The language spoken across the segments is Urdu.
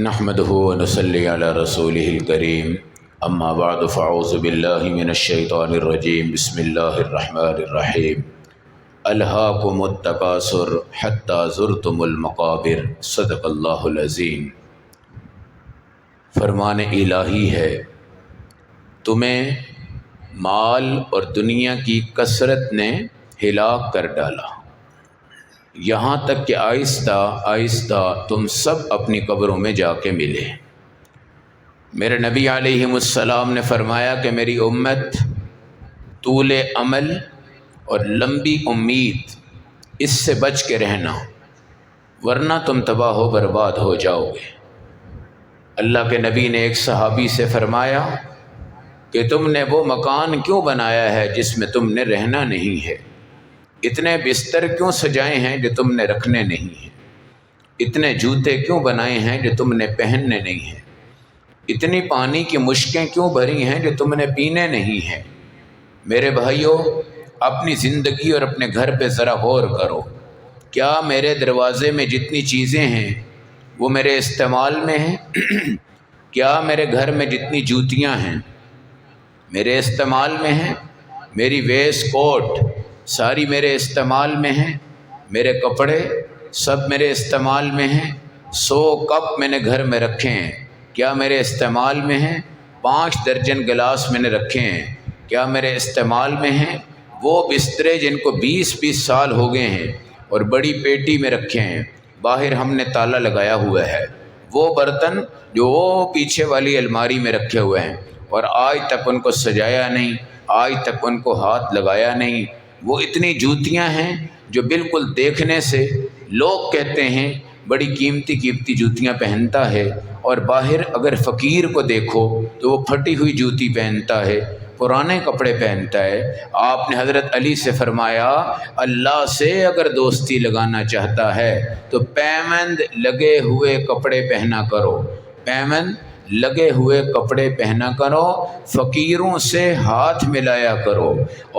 نحمده ونصلي على رسوله الكريم اما بعد فاعوذ بالله من الشيطان الرجيم بسم الله الرحمن الرحيم الهاكم التكاثر حتى زرتم المقابر صدق اللہ العظیم۔ فرمان الہی ہے، تمہیں مال اور دنیا کی کثرت نے ہلاک کر ڈالا، یہاں تک کہ آہستہ آہستہ تم سب اپنی قبروں میں جا کے ملے۔ میرے نبی علیہ السلام نے فرمایا کہ میری امت طول عمل اور لمبی امید اس سے بچ کے رہنا، ورنہ تم تباہ و برباد ہو جاؤ گے۔ اللہ کے نبی نے ایک صحابی سے فرمایا کہ تم نے وہ مکان کیوں بنایا ہے جس میں تم نے رہنا نہیں ہے؟ اتنے بستر کیوں سجائے ہیں جو تم نے رکھنے نہیں ہیں؟ اتنے جوتے کیوں بنائے ہیں جو تم نے پہننے نہیں ہیں؟ اتنی پانی کی مشکیں کیوں بھری ہیں جو تم نے پینے نہیں ہیں؟ میرے بھائیوں، اپنی زندگی اور اپنے گھر پہ ذرا غور کرو، کیا میرے دروازے میں جتنی چیزیں ہیں وہ میرے استعمال میں ہیں؟ کیا میرے گھر میں جتنی جوتیاں ہیں میرے استعمال میں ہیں؟ میری ویسٹ کوٹ ساری میرے استعمال میں ہیں؟ میرے کپڑے سب میرے استعمال میں ہیں؟ 100 کپ میں نے گھر میں رکھے ہیں، کیا میرے استعمال میں ہیں؟ 5 درجن گلاس میں نے رکھے ہیں، کیا میرے استعمال میں ہیں؟ وہ بسترے جن کو 20 سال ہو گئے ہیں اور بڑی پیٹی میں رکھے ہیں، باہر ہم نے تالا لگایا ہوا ہے، وہ برتن جو وہ پیچھے والی الماری میں رکھے ہوئے ہیں اور آج تک ان کو سجایا نہیں، آج تک ان کو ہاتھ لگایا نہیں۔ وہ اتنی جوتیاں ہیں جو بالکل دیکھنے سے لوگ کہتے ہیں بڑی قیمتی جوتیاں پہنتا ہے، اور باہر اگر فقیر کو دیکھو تو وہ پھٹی ہوئی جوتی پہنتا ہے، پرانے کپڑے پہنتا ہے۔ آپ نے حضرت علی سے فرمایا، اللہ سے اگر دوستی لگانا چاہتا ہے تو پیمند لگے ہوئے کپڑے پہنا کرو، پیمند لگے ہوئے کپڑے پہنا کرو، فقیروں سے ہاتھ ملایا کرو،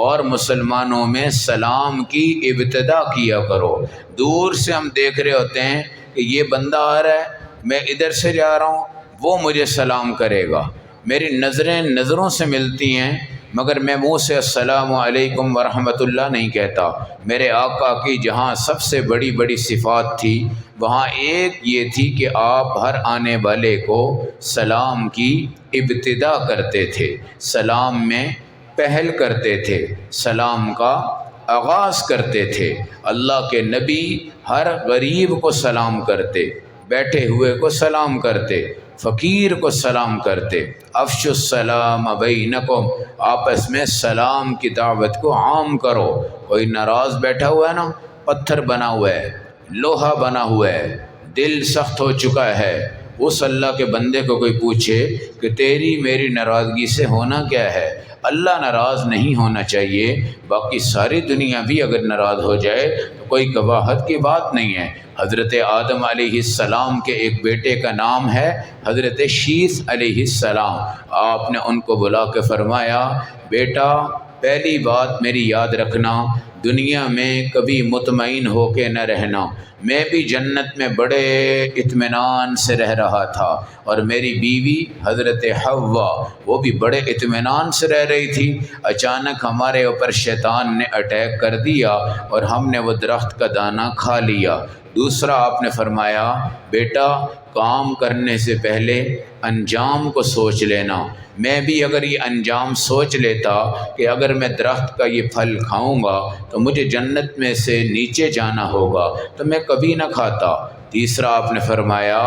اور مسلمانوں میں سلام کی ابتدا کیا کرو۔ دور سے ہم دیکھ رہے ہوتے ہیں کہ یہ بندہ آ رہا ہے، میں ادھر سے جا رہا ہوں، وہ مجھے سلام کرے گا، میری نظریں نظروں سے ملتی ہیں، مگر میں منہ سے السلام علیکم ورحمۃ اللہ نہیں کہتا۔ میرے آقا کی جہاں سب سے بڑی بڑی صفات تھی، وہاں ایک یہ تھی کہ آپ ہر آنے والے کو سلام کی ابتدا کرتے تھے، سلام میں پہل کرتے تھے، سلام کا آغاز کرتے تھے۔ اللہ کے نبی ہر غریب کو سلام کرتے، بیٹھے ہوئے کو سلام کرتے، فقیر کو سلام کرتے۔ افشوا السلام بینکم، آپس میں سلام کی دعوت کو عام کرو۔ کوئی ناراض بیٹھا ہوا ہے نا، پتھر بنا ہوا ہے، لوہا بنا ہوا ہے، دل سخت ہو چکا ہے، اس اللہ کے بندے کو کوئی پوچھے کہ تیری میری ناراضگی سے ہونا کیا ہے؟ اللہ ناراض نہیں ہونا چاہیے، باقی ساری دنیا بھی اگر ناراض ہو جائے تو کوئی قباحت کی بات نہیں ہے۔ حضرت آدم علیہ السلام کے ایک بیٹے کا نام ہے حضرت شیث علیہ السلام۔ آپ نے ان کو بلا کے فرمایا، بیٹا پہلی بات میری یاد رکھنا، دنیا میں کبھی مطمئن ہو کے نہ رہنا۔ میں بھی جنت میں بڑے اطمینان سے رہ رہا تھا، اور میری بیوی حضرت حوا وہ بھی بڑے اطمینان سے رہ رہی تھی۔ اچانک ہمارے اوپر شیطان نے اٹیک کر دیا اور ہم نے وہ درخت کا دانہ کھا لیا۔ دوسرا آپ نے فرمایا، بیٹا کام کرنے سے پہلے انجام کو سوچ لینا۔ میں بھی اگر یہ انجام سوچ لیتا کہ اگر میں درخت کا یہ پھل کھاؤں گا تو مجھے جنت میں سے نیچے جانا ہوگا تو میں کبھی نہ کھاتا۔ تیسرا آپ نے فرمایا،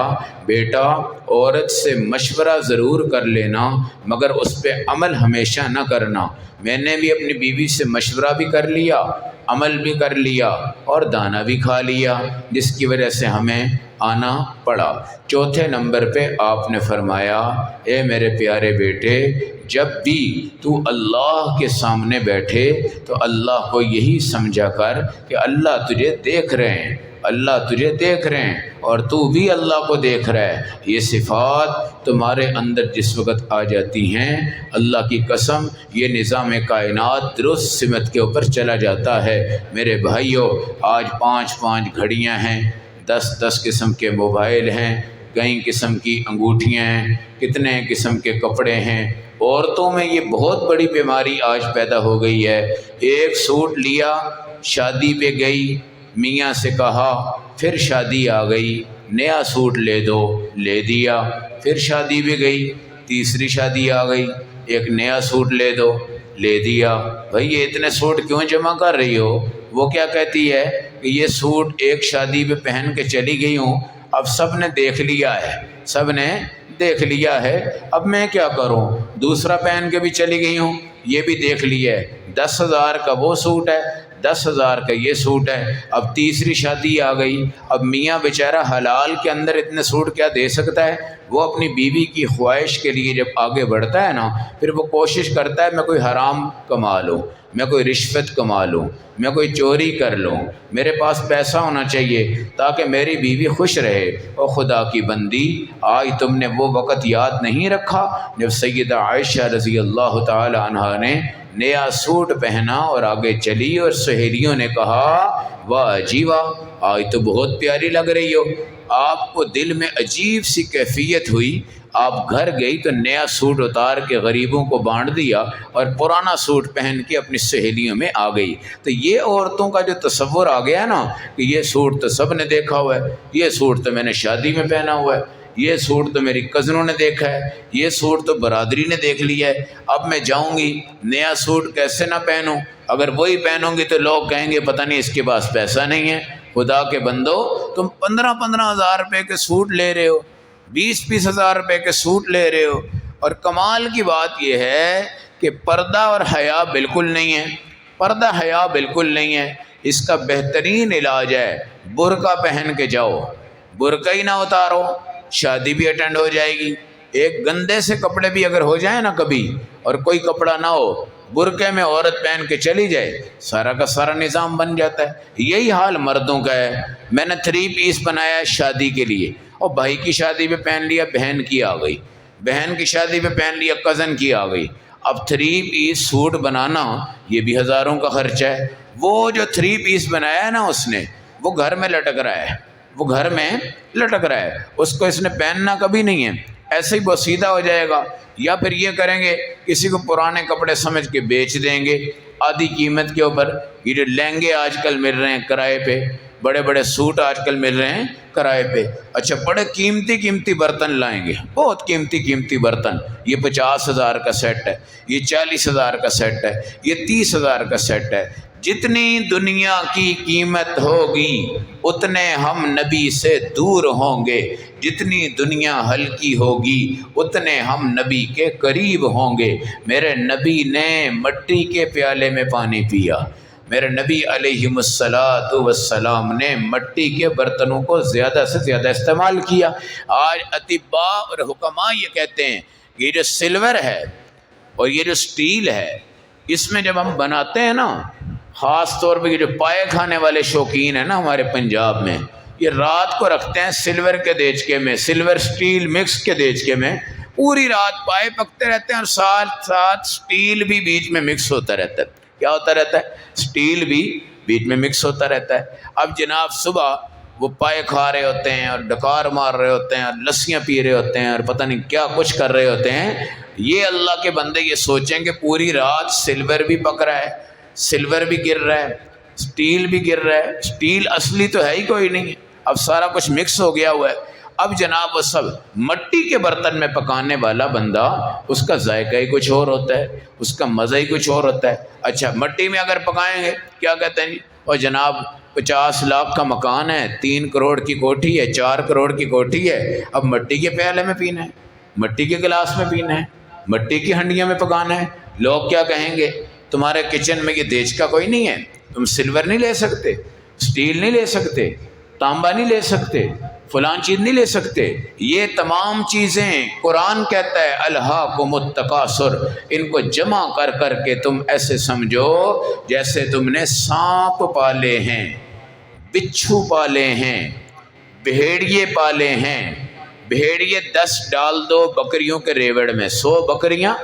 بیٹا عورت سے مشورہ ضرور کر لینا، مگر اس پہ عمل ہمیشہ نہ کرنا۔ میں نے بھی اپنی بیوی سے مشورہ بھی کر لیا، عمل بھی کر لیا، اور دانہ بھی کھا لیا، جس کی وجہ سے ہمیں آنا پڑا۔ چوتھے نمبر پہ آپ نے فرمایا، اے میرے پیارے بیٹے، جب بھی تو اللہ کے سامنے بیٹھے تو اللہ کو یہی سمجھا کر کہ اللہ تجھے دیکھ رہے ہیں، اللہ تجھے دیکھ رہے ہیں اور تو بھی اللہ کو دیکھ رہا ہے۔ یہ صفات تمہارے اندر جس وقت آ جاتی ہیں، اللہ کی قسم یہ نظام کائنات درست سمت کے اوپر چلا جاتا ہے۔ میرے بھائیوں، آج 5 گھڑیاں ہیں، 10 قسم کے موبائل ہیں، کئی قسم کی انگوٹھیاں ہیں، کتنے قسم کے کپڑے ہیں۔ عورتوں میں یہ بہت بڑی بیماری آج پیدا ہو گئی ہے۔ ایک سوٹ لیا، شادی پہ گئی، میاں سے کہا، پھر شادی آ گئی، نیا سوٹ لے دو، لے دیا، پھر شادی پہ گئی، تیسری شادی آ گئی، ایک نیا سوٹ لے دو، لے دیا۔ بھئی یہ اتنے سوٹ کیوں جمع کر رہی ہو؟ وہ کیا کہتی ہے کہ یہ سوٹ ایک شادی پہ پہن کے چلی گئی ہوں، اب سب نے دیکھ لیا ہے، سب نے دیکھ لیا ہے، اب میں کیا کروں؟ دوسرا پہن کے بھی چلی گئی ہوں، یہ بھی دیکھ لیا ہے، 10,000 کا وہ سوٹ ہے، 10,000 کا یہ سوٹ ہے، اب تیسری شادی آ گئی، اب میاں بیچارہ حلال کے اندر اتنے سوٹ کیا دے سکتا ہے؟ وہ اپنی بیوی کی خواہش کے لیے جب آگے بڑھتا ہے نا، پھر وہ کوشش کرتا ہے میں کوئی حرام کما لوں، میں کوئی رشوت کما لوں، میں کوئی چوری کر لوں، میرے پاس پیسہ ہونا چاہیے تاکہ میری بیوی خوش رہے۔ اور خدا کی بندی، آج تم نے وہ وقت یاد نہیں رکھا جب سیدہ عائشہ رضی اللہ تعالی عنہا نے نیا سوٹ پہنا اور آگے چلی اور سہیلیوں نے کہا، واہ جی واہ، آج تو بہت پیاری لگ رہی ہو۔ آپ کو دل میں عجیب سی کیفیت ہوئی، آپ گھر گئی تو نیا سوٹ اتار کے غریبوں کو بانٹ دیا اور پرانا سوٹ پہن کے اپنی سہیلیوں میں آ گئی۔ تو یہ عورتوں کا جو تصور آ گیا نا کہ یہ سوٹ تو سب نے دیکھا ہوا ہے، یہ سوٹ تو میں نے شادی میں پہنا ہوا ہے، یہ سوٹ تو میری کزنوں نے دیکھا ہے، یہ سوٹ تو برادری نے دیکھ لیا ہے، اب میں جاؤں گی نیا سوٹ کیسے نہ پہنوں؟ اگر وہی پہنوں گی تو لوگ کہیں گے پتہ نہیں اس کے پاس پیسہ نہیں ہے۔ خدا کے بندو، تم 15 ہزار روپے کے سوٹ لے رہے ہو، 20 ہزار روپے کے سوٹ لے رہے ہو، اور کمال کی بات یہ ہے کہ پردہ اور حیا بالکل نہیں ہے، پردہ حیا بالکل نہیں ہے۔ اس کا بہترین علاج ہے برقع پہن کے جاؤ، برقع ہی نہ اتارو، شادی بھی اٹینڈ ہو جائے گی۔ ایک گندے سے کپڑے بھی اگر ہو جائیں نا کبھی اور کوئی کپڑا نہ ہو، برقعے میں عورت پہن کے چلی جائے، سارا کا سارا نظام بن جاتا ہے۔ یہی حال مردوں کا ہے۔ میں نے 3 پیس بنایا ہے شادی کے لیے، اور بھائی کی شادی پہ پہن لیا، بہن کی آ گئی، بہن کی شادی پہ پہن لیا، کزن کی آ گئی۔ اب 3 پیس سوٹ بنانا یہ بھی ہزاروں کا خرچہ ہے۔ وہ جو 3 پیس بنایا ہے نا اس نے، وہ گھر میں لٹک رہا ہے، وہ گھر میں لٹک رہا ہے، اس کو اس نے پہننا کبھی نہیں ہے، ایسے ہی بوسیدہ ہو جائے گا۔ یا پھر یہ کریں گے کسی کو پرانے کپڑے سمجھ کے بیچ دیں گے آدھی قیمت کے اوپر۔ یہ جو لہنگے آج کل مل رہے ہیں کرائے پہ، بڑے بڑے سوٹ آج کل مل رہے ہیں کرائے پہ، اچھا بڑے قیمتی برتن لائیں گے، بہت قیمتی برتن، یہ 50,000 کا سیٹ ہے، یہ 40,000 کا سیٹ ہے، یہ 30,000 کا سیٹ ہے۔ جتنی دنیا کی قیمت ہوگی اتنے ہم نبی سے دور ہوں گے، جتنی دنیا ہلکی ہوگی اتنے ہم نبی کے قریب ہوں گے۔ میرے نبی نے مٹی کے پیالے میں پانی پیا، میرے نبی علیہ السلام نے مٹی کے برتنوں کو زیادہ سے زیادہ استعمال کیا۔ آج اطباء اور حکماء یہ کہتے ہیں کہ یہ جو سلور ہے اور یہ جو سٹیل ہے، اس میں جب ہم بناتے ہیں نا، خاص طور پہ یہ جو پائے کھانے والے شوقین ہیں نا ہمارے پنجاب میں، یہ رات کو رکھتے ہیں سلور کے دیچکے میں، سلور سٹیل مکس کے دیچکے میں، پوری رات پائے پکتے رہتے ہیں اور ساتھ ساتھ سٹیل بھی بیچ میں مکس ہوتا رہتا ہے۔ کیا ہوتا رہتا ہے؟ سٹیل بھی بیچ میں مکس ہوتا رہتا ہے۔ اب جناب صبح وہ پائے کھا رہے ہوتے ہیں اور ڈکار مار رہے ہوتے ہیں اور لسیاں پی رہے ہوتے ہیں اور پتہ نہیں کیا کچھ کر رہے ہوتے ہیں۔ یہ اللہ کے بندے یہ سوچیں کہ پوری رات سلور بھی پک رہا ہے، سلور بھی گر رہا ہے، سٹیل بھی گر رہا ہے، سٹیل اصلی تو ہے ہی کوئی نہیں، اب سارا کچھ مکس ہو گیا ہوا ہے۔ اب جناب وہ سب مٹی کے برتن میں پکانے والا بندہ، اس کا ذائقہ ہی کچھ اور ہوتا ہے، اس کا مزہ ہی کچھ اور ہوتا ہے۔ اچھا مٹی میں اگر پکائیں گے کیا کہتے ہیں جی، اور جناب 50 لاکھ کا مکان ہے، 3 کروڑ کی کوٹھی ہے، 4 کروڑ کی کوٹھی ہے، اب مٹی کے پیالے میں پینا ہے، مٹی کے گلاس میں پینا ہے، مٹی کی ہنڈیاں میں پکانا ہے۔ لوگ کیا کہیں گے؟ تمہارے کچن میں یہ دیچکا کوئی نہیں ہے، تم سلور نہیں لے سکتے، سٹیل نہیں لے سکتے، تانبا نہیں لے سکتے، فلان چیز نہیں لے سکتے۔ یہ تمام چیزیں قرآن کہتا ہے الہاکم التکاثر، ان کو جمع کر کر کے تم ایسے سمجھو جیسے تم نے سانپ پالے ہیں، بچھو پالے ہیں، بھیڑیے پالے ہیں۔ بھیڑیے 10 ڈال دو بکریوں کے ریوڑ میں، 100 بکریاں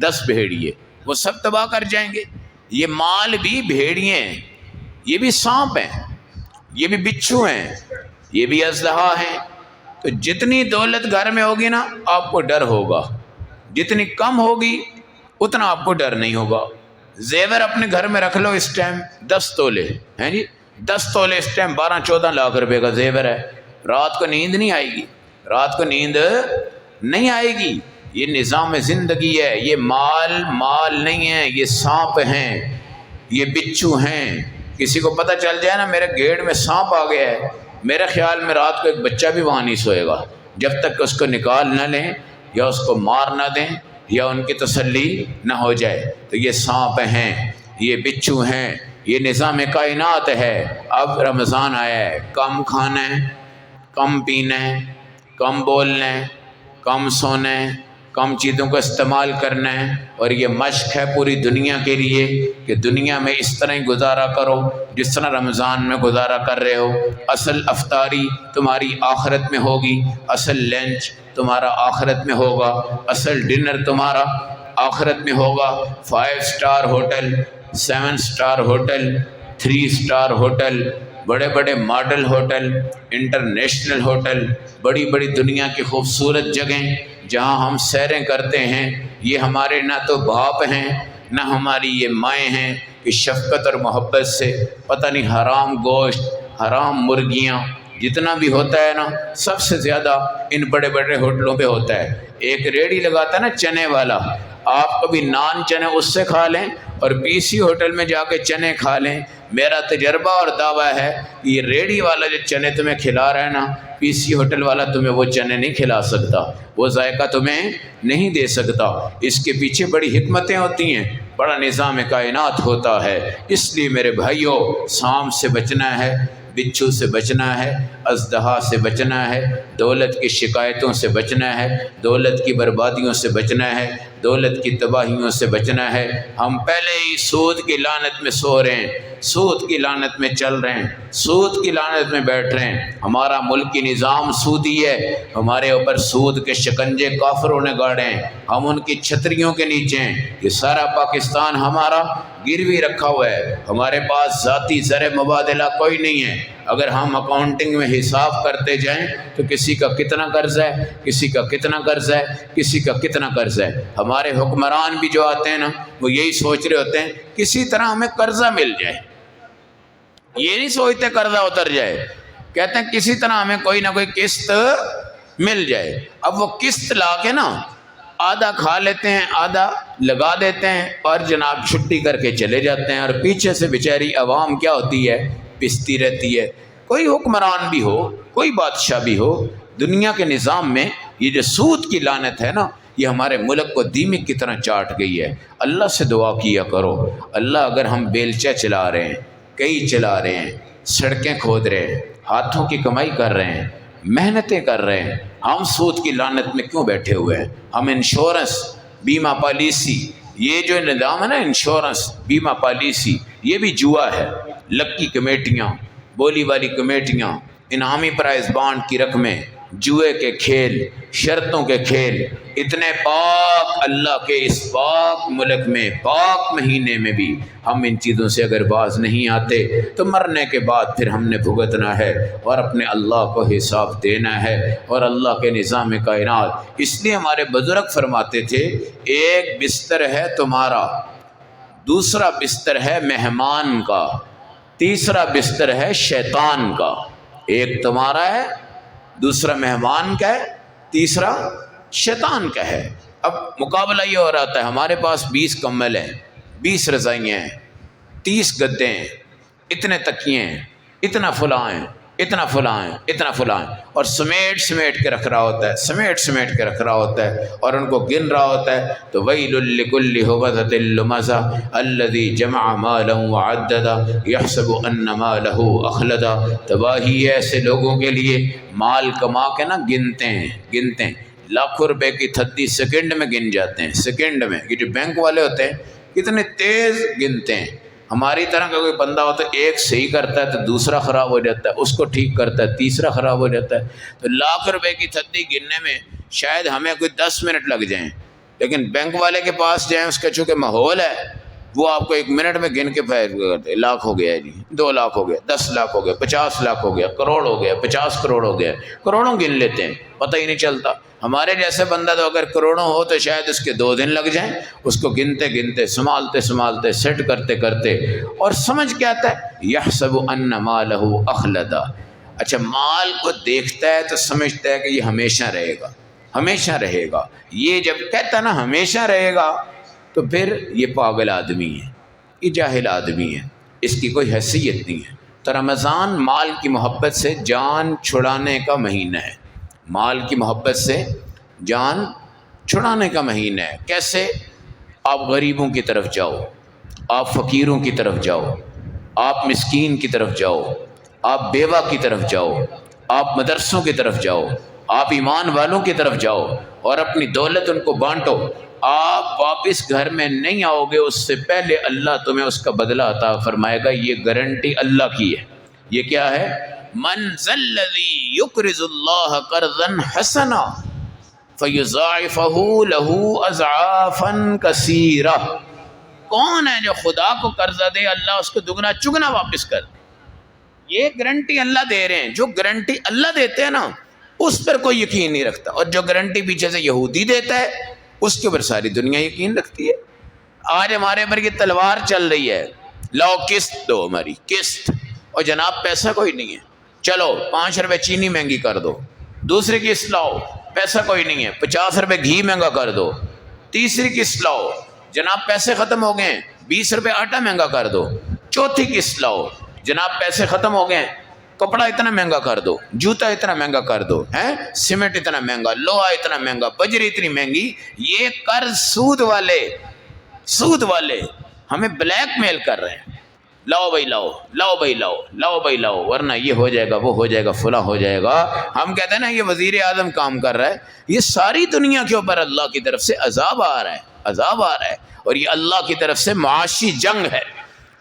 10 بھیڑیے، وہ سب تباہ کر جائیں گے۔ یہ مال بھی بھیڑیے ہیں، یہ بھی سانپ ہیں، یہ بھی بچھو ہیں، یہ بھی اژدہا ہیں، تو جتنی دولت گھر میں ہوگی نا آپ کو ڈر ہوگا، جتنی کم ہوگی اتنا آپ کو ڈر نہیں ہوگا۔ زیور اپنے گھر میں رکھ لو اس ٹائم 10 تولے ہیں جی، 10 تولے اس ٹائم 12-14 لاکھ روپے کا زیور ہے، رات کو نیند نہیں آئے گی، رات کو نیند نہیں آئے گی۔ یہ نظام زندگی ہے، یہ مال نہیں ہے، یہ سانپ ہیں، یہ بچھو ہیں۔ کسی کو پتہ چل جائے نا میرے گیٹ میں سانپ آ گیا ہے، میرے خیال میں رات کو ایک بچہ بھی وہاں نہیں سوئے گا جب تک کہ اس کو نکال نہ لیں یا اس کو مار نہ دیں یا ان کی تسلی نہ ہو جائے۔ تو یہ سانپ ہیں، یہ بچھو ہیں، یہ نظام کائنات ہے۔ اب رمضان آیا ہے، کم کھانا ہے، کم پینا ہے، کم بولنا ہے، کم سونا ہے، کم چیزوں کو استعمال کرنا ہے، اور یہ مشق ہے پوری دنیا کے لیے کہ دنیا میں اس طرح ہی گزارا کرو جس طرح رمضان میں گزارا کر رہے ہو۔ اصل افطاری تمہاری آخرت میں ہوگی، اصل لنچ تمہارا آخرت میں ہوگا، اصل ڈنر تمہارا آخرت میں ہوگا۔ 5 star hotel, 7 star hotel, 3 star hotel, بڑے بڑے ماڈل ہوٹل، انٹرنیشنل ہوٹل، بڑی بڑی دنیا کی خوبصورت جگہیں جہاں ہم سیریں کرتے ہیں، یہ ہمارے نہ تو باپ ہیں نہ ہماری یہ مائیں ہیں کہ شفقت اور محبت سے پتہ نہیں حرام گوشت، حرام مرغیاں جتنا بھی ہوتا ہے نا، سب سے زیادہ ان بڑے بڑے ہوٹلوں پہ ہوتا ہے۔ ایک ریڑھی لگاتا ہے نا چنے والا، آپ کبھی نان چنے اس سے کھا لیں اور BC ہوٹل میں جا کے چنے کھا لیں، میرا تجربہ اور دعویٰ ہے کہ یہ ریڑھی والا جو چنے تمہیں کھلا رہا ہے نا، BC ہوٹل والا تمہیں وہ چنے نہیں کھلا سکتا، وہ ذائقہ تمہیں نہیں دے سکتا۔ اس کے پیچھے بڑی حکمتیں ہوتی ہیں، بڑا نظام کائنات ہوتا ہے۔ اس لیے میرے بھائیوں، سانپ سے بچنا ہے، بچھو سے بچنا ہے، اژدہا سے بچنا ہے، دولت کی شکایتوں سے بچنا ہے، دولت کی بربادیوں سے بچنا ہے، دولت کی تباہیوں سے بچنا ہے۔ ہم پہلے ہی سود کی لعنت میں سو رہے ہیں، سود کی لعنت میں چل رہے ہیں، سود کی لعنت میں بیٹھ رہے ہیں۔ ہمارا ملکی نظام سودی ہے، ہمارے اوپر سود کے شکنجے کافروں نے گاڑے ہیں، ہم ان کی چھتریوں کے نیچے ہیں۔ یہ سارا پاکستان ہمارا گروی رکھا ہوا ہے، ہمارے پاس ذاتی زر مبادلہ کوئی نہیں ہے۔ اگر ہم اکاؤنٹنگ میں حساب کرتے جائیں تو کسی کا کتنا قرض ہے، کسی کا کتنا قرض ہے، کسی کا کتنا قرض ہے۔ ہمارے حکمران بھی جو آتے ہیں نا، وہ یہی سوچ رہے ہوتے ہیں کسی طرح ہمیں قرضہ مل جائے، یہ نہیں سوچتے قرضہ اتر جائے، کہتے ہیں کسی طرح ہمیں کوئی نہ کوئی قسط مل جائے۔ اب وہ قسط لا کے نا آدھا کھا لیتے ہیں، آدھا لگا دیتے ہیں اور جناب چھٹی کر کے چلے جاتے ہیں، اور پیچھے سے بیچاری عوام کیا ہوتی ہے، پستی رہتی ہے۔ کوئی حکمران بھی ہو، کوئی بادشاہ بھی ہو، دنیا کے نظام میں یہ جو سود کی لعنت ہے نا، یہ ہمارے ملک کو دیمک کی طرح چاٹ گئی ہے۔ اللہ سے دعا کیا کرو، اللہ اگر ہم بیلچہ چلا رہے ہیں، کئی چلا رہے ہیں، سڑکیں کھود رہے ہیں، ہاتھوں کی کمائی کر رہے ہیں، محنتیں کر رہے ہیں، ہم سود کی لعنت میں کیوں بیٹھے ہوئے ہیں؟ ہم انشورنس، بیمہ پالیسی، یہ جو نظام ہے نا، انشورنس، بیمہ پالیسی، یہ بھی جوا ہے۔ لکی کمیٹیاں، بولی والی کمیٹیاں، انعامی پرائز بانڈ کی رقمیں، جوئے کے کھیل، شرطوں کے کھیل، اتنے پاک اللہ کے اس پاک ملک میں، پاک مہینے میں بھی ہم ان چیزوں سے اگر باز نہیں آتے تو مرنے کے بعد پھر ہم نے بھگتنا ہے اور اپنے اللہ کو حساب دینا ہے اور اللہ کے نظام کائنات۔ اس لیے ہمارے بزرگ فرماتے تھے، ایک بستر ہے تمہارا، دوسرا بستر ہے مہمان کا، تیسرا بستر ہے شیطان کا۔ ایک تمہارا ہے، دوسرا مہمان کا ہے، تیسرا شیطان کا ہے۔ اب مقابلہ یہ ہو رہا ہے، ہمارے پاس 20 کمبل ہیں، 20 رضائیاں ہیں، 30 گدے ہیں، اتنے تکیے ہیں، اتنا فلاں ہیں، اتنا فلاں ہیں، اتنا فلاں ہیں، اور سمیٹ کے رکھ رہا ہوتا ہے، سمیٹ کے رکھ رہا ہوتا ہے اور ان کو گن رہا ہوتا ہے۔ تو ویل لکل ہمزۃ لمزہ الذی جمع مالا وعددا یحسب ان مالہ اخلدا۔ تباہی ہے ایسے لوگوں کے لیے، مال کما کے نا گنتے ہیں، لاکھوں روپے کی تھدی سیکنڈ میں گن جاتے ہیں، سیکنڈ میں۔ یہ جو بینک والے ہوتے ہیں کتنے تیز گنتے ہیں۔ ہماری طرح کا کوئی بندہ ہو تو ایک صحیح کرتا ہے تو دوسرا خراب ہو جاتا ہے، اس کو ٹھیک کرتا ہے، تیسرا خراب ہو جاتا ہے۔ تو لاکھ روپے کی تھدی گننے میں شاید ہمیں کوئی 10 منٹ لگ جائیں، لیکن بینک والے کے پاس جائیں، اس کا چونکہ ماحول ہے، وہ آپ کو 1 منٹ میں گن کے پھیر کرتے، لاکھ ہو گیا جی، 2 لاکھ ہو گیا، 10 لاکھ ہو گیا، 50 لاکھ ہو گیا، کروڑ ہو گیا، 50 کروڑ ہو گیا، کروڑوں گن لیتے ہیں، پتہ ہی نہیں چلتا۔ ہمارے جیسے بندہ تو اگر کروڑوں ہو تو شاید اس کے 2 دن لگ جائیں، اس کو گنتے گنتے، سنبھالتے سیٹ کرتے کرتے، اور سمجھ کے آتا ہے یحسب ان مالہ اخلدا۔ اچھا، مال کو دیکھتا ہے تو سمجھتا ہے کہ یہ ہمیشہ رہے گا، ہمیشہ رہے گا۔ یہ جب کہتا ہے نا ہمیشہ رہے گا، تو پھر یہ پاگل آدمی ہے، یہ جاہل آدمی ہے، اس کی کوئی حیثیت نہیں ہے۔ تو رمضان مال کی محبت سے جان چھڑانے کا مہینہ ہے، مال کی محبت سے جان چھڑانے کا مہینہ ہے۔ کیسے؟ آپ غریبوں کی طرف جاؤ، آپ فقیروں کی طرف جاؤ، آپ مسکین کی طرف جاؤ، آپ بیوہ کی طرف جاؤ، آپ مدرسوں کی طرف جاؤ، آپ ایمان والوں کی طرف جاؤ اور اپنی دولت ان کو بانٹو۔ آپ واپس گھر میں نہیں آؤ گے اس سے پہلے اللہ تمہیں اس کا بدلہ عطا فرمائے گا، یہ گارنٹی اللہ کی ہے۔ یہ کیا ہے؟ من ذا الذی یقرض اللہ قرضا حسنا فیضاعفہ لہ اضعافا کثیرہ۔ کون ہے جو خدا کو قرضہ دے، اللہ اس کو دگنا چگنا واپس کر دے؟ یہ گارنٹی اللہ دے رہے ہیں۔ جو گارنٹی اللہ دیتے ہیں نا، اس پر کوئی یقین نہیں رکھتا، اور جو گارنٹی پیچھے سے یہودی دیتا ہے اس کے اوپر ساری دنیا یقین رکھتی ہے۔ آج ہمارے پر یہ تلوار چل رہی ہے، لاؤ قسط دو، ہماری قسط، اور جناب پیسہ کوئی نہیں ہے، چلو 5 روپے چینی مہنگی کر دو، دوسری قسط لاؤ، پیسہ کوئی نہیں ہے، 50 روپے گھی مہنگا کر دو، تیسری قسط لاؤ، جناب پیسے ختم ہو گئے ہیں، 20 روپے آٹا مہنگا کر دو، چوتھی قسط لاؤ، جناب پیسے ختم ہو گئے ہیں، کپڑا اتنا مہنگا کر دو، جوتا اتنا مہنگا کر دو، سیمنٹ اتنا مہنگا، لوہا اتنا مہنگا، بجری اتنی مہنگی۔ یہ قرض سود والے ہمیں بلیک میل کر رہے ہیں، لاؤ بھائی لاؤ، لاؤ بھائی لاؤ، لاؤ بھائی لاؤ، ورنہ یہ ہو جائے گا، وہ ہو جائے گا، فلاں ہو جائے گا۔ ہم کہتے ہیں نا یہ وزیر اعظم کام کر رہا ہے، یہ ساری دنیا کے اوپر اللہ کی طرف سے عذاب آ رہا ہے، عذاب آ رہا ہے، اور یہ اللہ کی طرف سے معاشی جنگ ہے،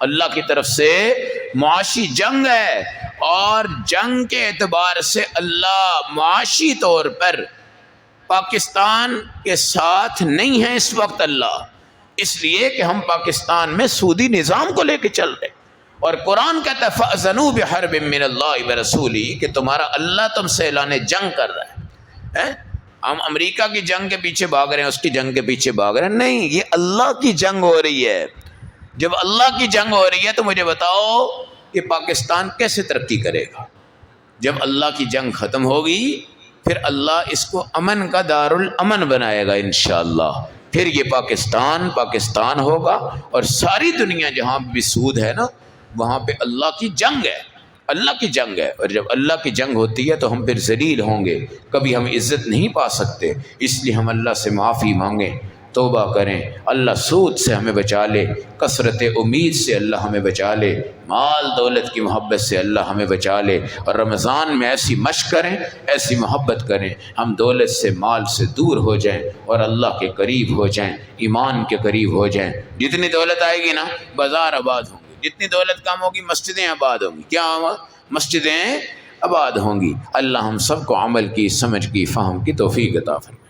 اللہ کی طرف سے معاشی جنگ ہے، اور جنگ کے اعتبار سے اللہ معاشی طور پر پاکستان کے ساتھ نہیں ہے اس وقت، اللہ اس لیے کہ ہم پاکستان میں سودی نظام کو لے کے چل رہے، اور قرآن کہتا ہے فَأْذَنُوا بِحَرْبٍ مِّنَ اللَّهِ وَرَسُولِهِ، کہ تمہارا اللہ تم سے اعلان جنگ کر رہا ہے۔ ہم امریکہ کی جنگ کے پیچھے بھاگ رہے ہیں، اس کی جنگ کے پیچھے بھاگ رہے ہیں، نہیں، یہ اللہ کی جنگ ہو رہی ہے۔ جب اللہ کی جنگ ہو رہی ہے تو مجھے بتاؤ کہ پاکستان کیسے ترقی کرے گا؟ جب اللہ کی جنگ ختم ہوگی پھر اللہ اس کو امن کا دارالامن بنائے گا انشاءاللہ، پھر یہ پاکستان ہوگا، اور ساری دنیا جہاں بھی سود ہے نا وہاں پہ اللہ کی جنگ ہے، اللہ کی جنگ ہے، اور جب اللہ کی جنگ ہوتی ہے تو ہم پھر ذلیل ہوں گے، کبھی ہم عزت نہیں پا سکتے۔ اس لیے ہم اللہ سے معافی مانگیں، توبہ کریں، اللہ سود سے ہمیں بچا لے، کثرت امید سے اللہ ہمیں بچا لے، مال دولت کی محبت سے اللہ ہمیں بچا لے، اور رمضان میں ایسی مشق کریں، ایسی محبت کریں، ہم دولت سے مال سے دور ہو جائیں اور اللہ کے قریب ہو جائیں، ایمان کے قریب ہو جائیں۔ جتنی دولت آئے گی نا بازار آباد ہوں گے، جتنی دولت کم ہوگی مسجدیں آباد ہوں گی، کیا ہوا؟ مسجدیں آباد ہوں گی۔ اللہ ہم سب کو عمل کی، سمجھ کی، فہم کی توفیق عطا فرمائے۔